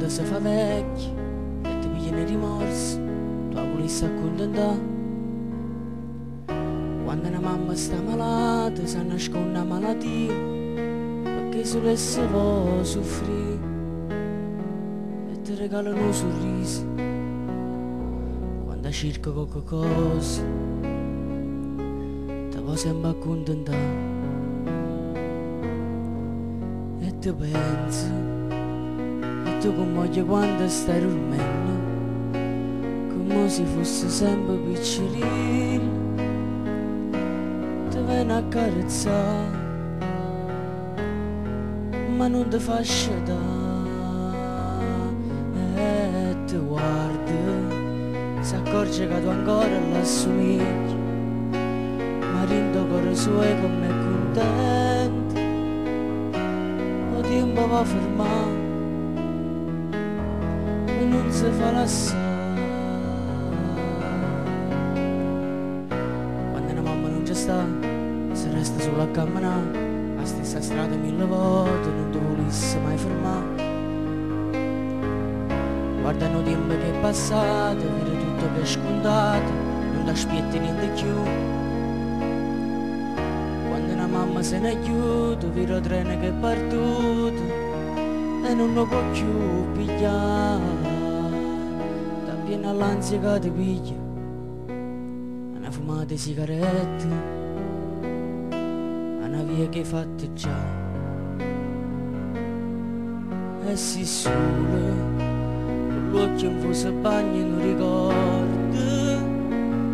quando si fa vecchi e ti pigliano i rimorsi, tu la volessi accontentare. Quando una mamma sta malata, si nasconde una malattia, perché solo essa può soffrire, e ti regalano un sorriso. Quando cerca qualche cosa, ti può sempre accontentare. E ti pensi, e tu con moglie quando stai dormendo, come se fosse sempre piccolino, ti viene a carezzare, ma non ti fa scegliere. E ti guarda, si accorge che tu ancora l'assomigli, ma rendo cuore suo come contento. O tempo va a fermare e non si fa lasciare. Quando una mamma non ci sta, si resta solo a camminare, la stessa strada 1000 volte, non ti volessi mai fermare. Guardano il tempo che è passato, vedi tutto che è scontato, non ti aspetti niente più. Quando una mamma se ne chiude, vedi il treno che è partito e non lo può più pigliare. Da piena all'ansia che ti piglia, una fumata di sigarette, una via che hai fatto già. E si sole, l'occhio in fuso bagno non ricorda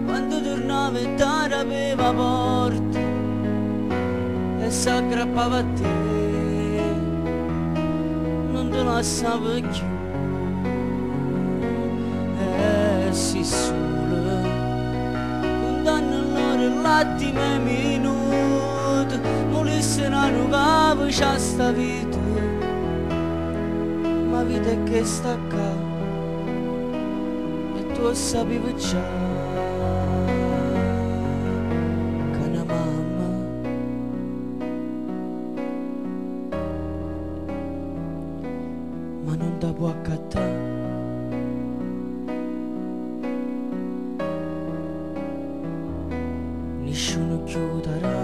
quando tornava e ti aveva porta e si aggrappava a te, non ti lasciava più. E si sole, condanna loro l'attimo e minuto, volesse una nuova c'ha sta vita, ma vita è che sta qua, tu sapevi già che una mamma ma non ti può accattare. Nessuno chiuderà